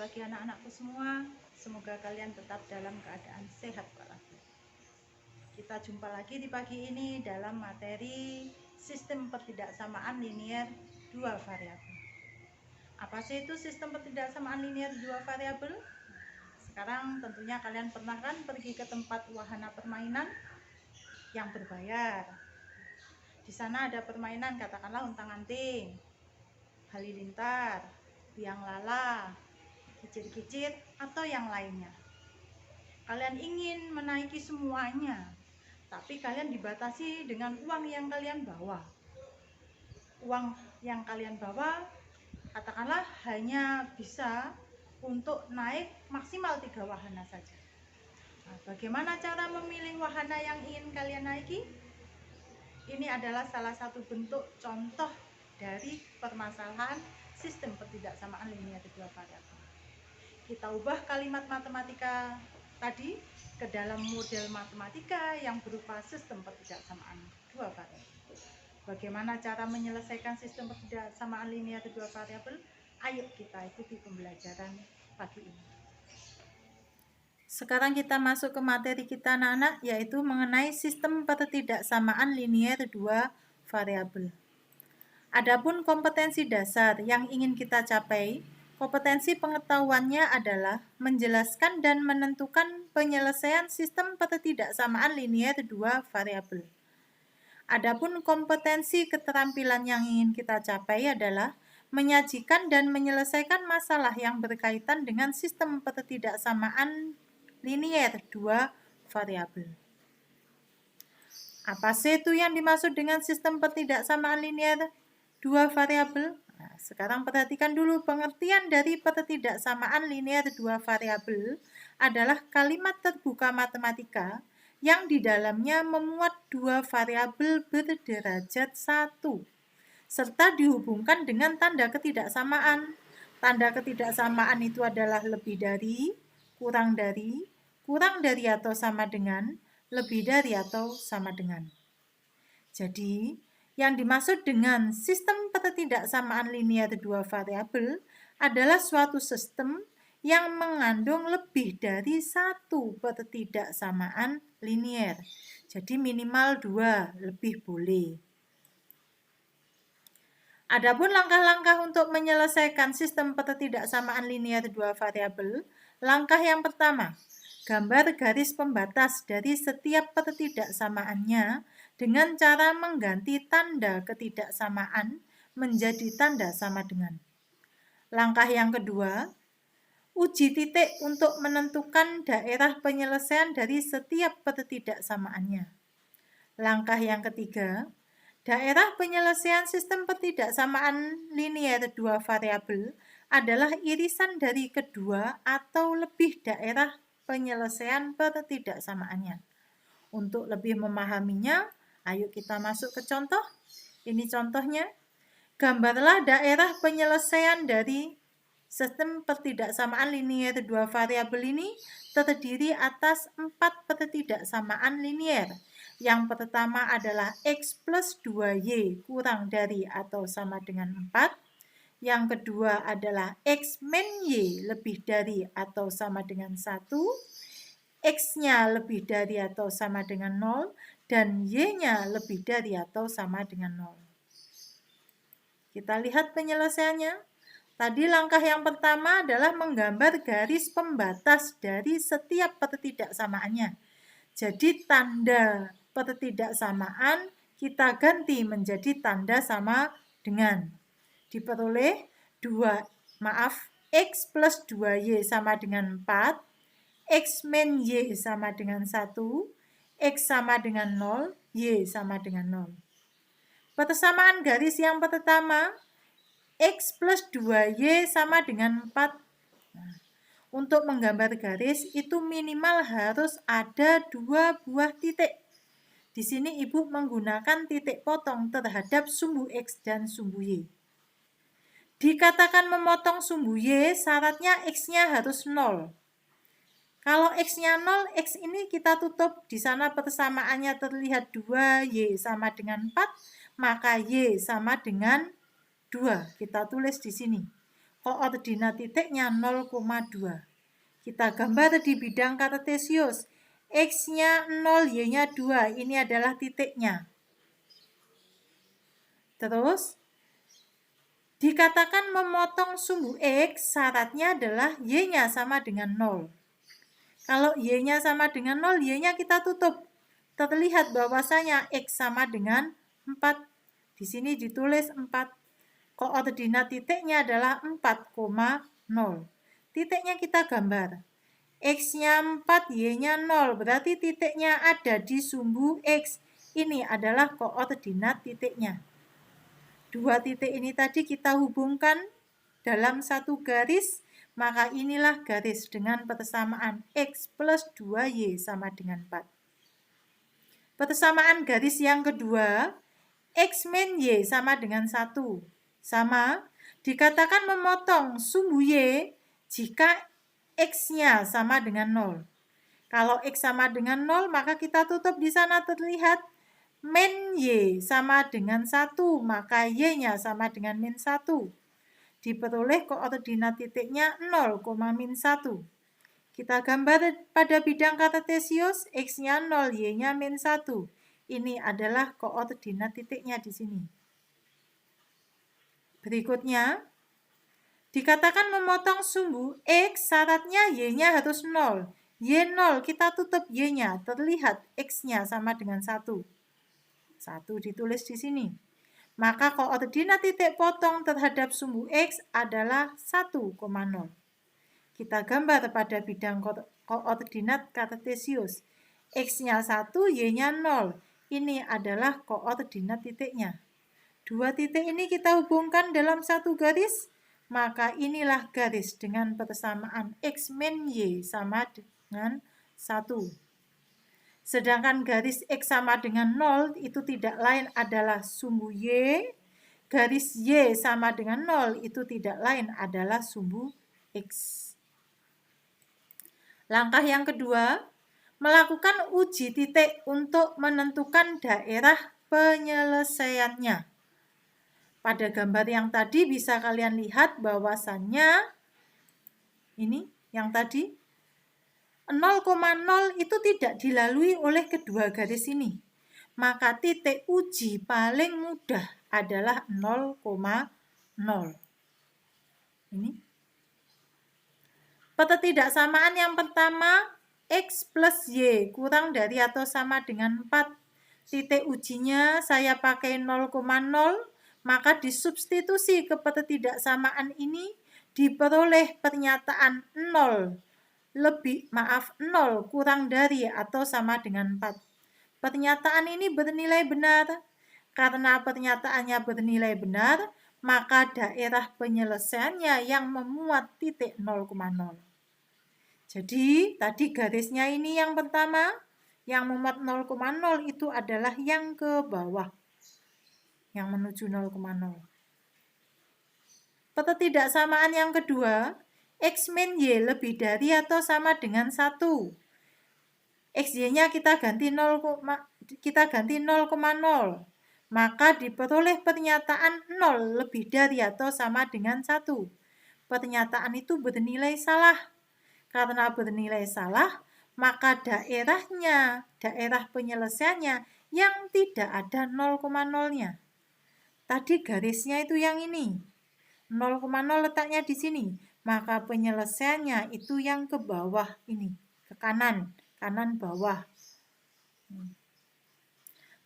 pagi anak-anakku semua. Semoga kalian tetap dalam keadaan sehat walafiat. Kita jumpa lagi di pagi ini dalam materi sistem pertidaksamaan linier dua variabel. Apa sih itu sistem pertidaksamaan linier dua variabel? Sekarang tentunya kalian pernah kan pergi ke tempat wahana permainan yang berbayar. Di sana ada permainan, katakanlah untang-anting, halilintar, biang lala, kicir-kicir, atau yang lainnya. Kalian ingin menaiki semuanya, tapi kalian dibatasi dengan uang yang kalian bawa. Uang yang kalian bawa katakanlah hanya bisa untuk naik maksimal 3 wahana saja. Nah, bagaimana cara memilih wahana yang ingin kalian naiki? Ini adalah salah satu bentuk contoh dari permasalahan sistem pertidaksamaan linier dua variabel. Kita ubah kalimat matematika tadi ke dalam model matematika yang berupa sistem pertidaksamaan dua variabel. Bagaimana cara menyelesaikan sistem pertidaksamaan linier dua variabel? Ayo kita ikuti pembelajaran pagi ini. Sekarang kita masuk ke materi kita anak-anak, yaitu mengenai sistem pertidaksamaan linier dua variabel. Adapun kompetensi dasar yang ingin kita capai, kompetensi pengetahuannya adalah menjelaskan dan menentukan penyelesaian sistem pertidaksamaan linier dua variabel. Adapun kompetensi keterampilan yang ingin kita capai adalah menyajikan dan menyelesaikan masalah yang berkaitan dengan sistem pertidaksamaan linier dua variabel. Apa sih itu yang dimaksud dengan sistem pertidaksamaan linier dua variabel? Nah, sekarang perhatikan dulu pengertian dari pertidaksamaan linier dua variabel adalah kalimat terbuka matematika yang di dalamnya memuat dua variabel berderajat 1 serta dihubungkan dengan tanda ketidaksamaan. Tanda ketidaksamaan itu adalah lebih dari, kurang dari atau sama dengan, lebih dari atau sama dengan. Jadi, yang dimaksud dengan sistem pertidaksamaan linier dua variabel adalah suatu sistem yang mengandung lebih dari satu pertidaksamaan linier. Jadi minimal 2, lebih boleh. Adapun langkah-langkah untuk menyelesaikan sistem pertidaksamaan linier dua variabel, langkah yang pertama, gambar garis pembatas dari setiap pertidaksamaannya dengan cara mengganti tanda ketidaksamaan menjadi tanda sama dengan. Langkah yang kedua, uji titik untuk menentukan daerah penyelesaian dari setiap pertidaksamaannya. Langkah yang ketiga, daerah penyelesaian sistem pertidaksamaan linier dua variabel adalah irisan dari kedua atau lebih daerah penyelesaian pertidaksamaannya. Untuk lebih memahaminya, ayo kita masuk ke contoh. Ini contohnya. Gambarlah daerah penyelesaian dari sistem pertidaksamaan linier dua variabel ini terdiri atas 4 pertidaksamaan linier. Yang pertama adalah X plus 2Y kurang dari atau sama dengan 4. Yang kedua adalah X min Y lebih dari atau sama dengan 1. X-nya lebih dari atau sama dengan 0. Dan Y-nya lebih dari atau sama dengan 0. Kita lihat penyelesaiannya. Tadi langkah yang pertama adalah menggambar garis pembatas dari setiap pertidaksamaannya. Jadi tanda pertidaksamaan kita ganti menjadi tanda sama dengan. Diperoleh X plus 2Y sama dengan 4, X min Y sama dengan 1, X sama dengan 0, Y sama dengan 0. Persamaan garis yang pertama, X plus 2Y sama dengan 4. Nah, untuk menggambar garis itu minimal harus ada 2 buah titik. Di sini Ibu menggunakan titik potong terhadap sumbu X dan sumbu Y. Dikatakan memotong sumbu Y, syaratnya X-nya harus 0. Kalau X-nya 0, X ini kita tutup. Di sana persamaannya terlihat 2, Y sama dengan 4, maka Y sama dengan 2. Kita tulis di sini. koordinat titiknya 0,2. Kita gambar di bidang kartesius. X-nya 0, Y-nya 2. Ini adalah titiknya. Terus, dikatakan memotong sumbu X, syaratnya adalah Y-nya sama dengan 0. Kalau Y-nya sama dengan 0, Y-nya kita tutup. Terlihat bahwasanya X sama dengan 4. Di sini ditulis 4. Koordinat titiknya adalah 4,0. Titiknya kita gambar. X-nya 4, Y-nya 0. Berarti titiknya ada di sumbu X. Ini adalah koordinat titiknya. Dua titik ini tadi kita hubungkan dalam satu garis. Maka inilah garis dengan persamaan X plus 2Y sama dengan 4. Persamaan garis yang kedua, X min Y sama dengan 1. Sama, dikatakan memotong sumbu Y jika X-nya sama dengan 0. Kalau X sama dengan 0, maka kita tutup di sana terlihat min Y sama dengan 1, maka Y-nya sama dengan min 1. Diperoleh koordinat titiknya 0, min 1. Kita gambar pada bidang kartesius, X-nya 0, Y-nya min 1. Ini adalah koordinat titiknya di sini. Berikutnya, dikatakan memotong sumbu X, syaratnya Y-nya harus 0. Y 0, kita tutup Y-nya, terlihat X-nya sama dengan 1. 1 ditulis di sini. Maka koordinat titik potong terhadap sumbu X adalah 1,0. Kita gambar pada bidang koordinat kartesius. X-nya 1, Y-nya 0. Ini adalah koordinat titiknya. Dua titik ini kita hubungkan dalam satu garis, maka inilah garis dengan persamaan X min Y sama dengan 1. Sedangkan garis X sama dengan 0 itu tidak lain adalah sumbu Y. Garis Y sama dengan 0 itu tidak lain adalah sumbu X. Langkah yang kedua, melakukan uji titik untuk menentukan daerah penyelesaiannya. Pada gambar yang tadi bisa kalian lihat bahwasannya ini yang tadi 0,0 itu tidak dilalui oleh kedua garis ini. Maka titik uji paling mudah adalah 0,0. Ini. Ketidaksamaan yang pertama, X plus Y kurang dari atau sama dengan 4. Titik ujinya saya pakai 0,0. Maka disubstitusi ke ketidaksamaan ini diperoleh pernyataan 0 kurang dari atau sama dengan 4. Pernyataan ini bernilai benar. Karena pernyataannya bernilai benar, maka daerah penyelesaiannya yang memuat titik 0,0. Jadi tadi garisnya ini yang pertama, yang memuat 0,0 itu adalah yang ke bawah. Yang menuju 0,0. Ketidaksamaan yang kedua, X min Y lebih dari atau sama dengan 1. XY-nya kita ganti 0,0. Maka diperoleh pernyataan 0 lebih dari atau sama dengan 1. Pernyataan itu bernilai salah. Karena bernilai salah, maka daerah penyelesaiannya yang tidak ada 0,0-nya. Tadi garisnya itu yang ini. 0,0 letaknya di sini. Maka penyelesaiannya itu yang ke bawah ini. Ke kanan bawah.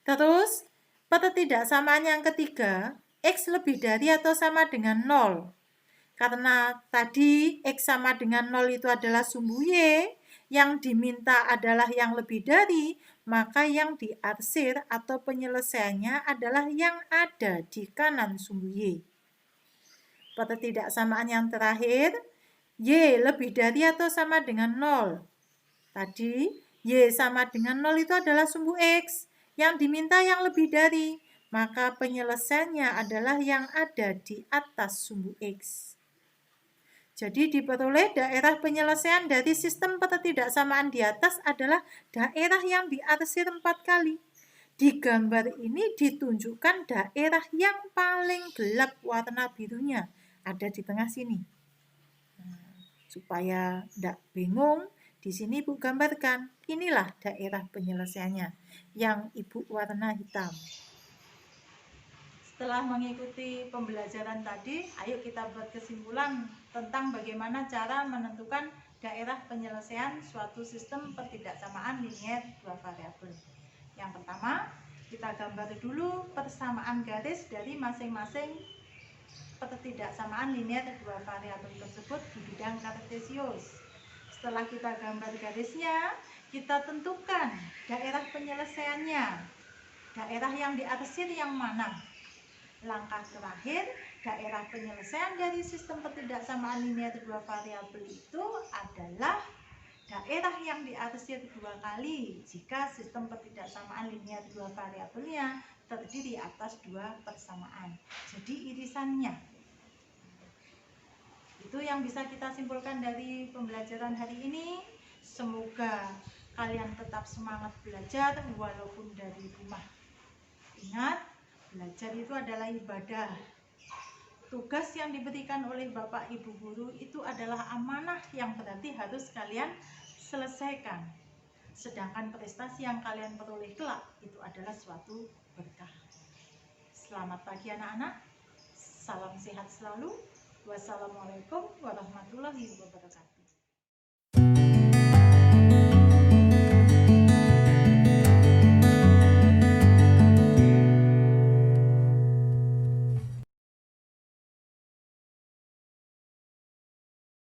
Terus, ketidaksamaan yang ketiga, X lebih dari atau sama dengan 0. Karena tadi X sama dengan 0 itu adalah sumbu Y, yang diminta adalah yang lebih dari, maka yang diarsir atau penyelesaiannya adalah yang ada di kanan sumbu Y. Ketidaksamaan yang terakhir, Y lebih dari atau sama dengan 0. Tadi, Y sama dengan 0 itu adalah sumbu X, yang diminta yang lebih dari, maka penyelesaiannya adalah yang ada di atas sumbu X. Jadi diperoleh daerah penyelesaian dari sistem ketidaksamaan di atas adalah daerah yang diarsir 4 kali. Di gambar ini ditunjukkan daerah yang paling gelap warna birunya ada di tengah sini. Nah, supaya tidak bingung, di sini Ibu gambarkan. Inilah daerah penyelesaiannya yang Ibu warna hitam. Setelah mengikuti pembelajaran tadi, ayo kita buat kesimpulan tentang bagaimana cara menentukan daerah penyelesaian suatu sistem pertidaksamaan linier dua variabel. Yang pertama, kita gambar dulu persamaan garis dari masing-masing pertidaksamaan linier dua variabel tersebut di bidang kartesius. Setelah kita gambar garisnya, kita tentukan daerah penyelesaiannya. Daerah yang diarsir yang mana? Langkah terakhir, daerah penyelesaian dari sistem pertidaksamaan linier dua variabel itu adalah daerah yang diarsir dua kali jika sistem pertidaksamaan linier dua variabelnya terdiri atas dua persamaan. Jadi irisannya. Itu yang bisa kita simpulkan dari pembelajaran hari ini. Semoga kalian tetap semangat belajar walaupun dari rumah. Ingat, belajar itu adalah ibadah. Tugas yang diberikan oleh Bapak Ibu Guru itu adalah amanah yang berarti harus kalian selesaikan. Sedangkan prestasi yang kalian peroleh kelak itu adalah suatu berkah. Selamat pagi anak-anak. Salam sehat selalu. Wassalamualaikum warahmatullahi wabarakatuh.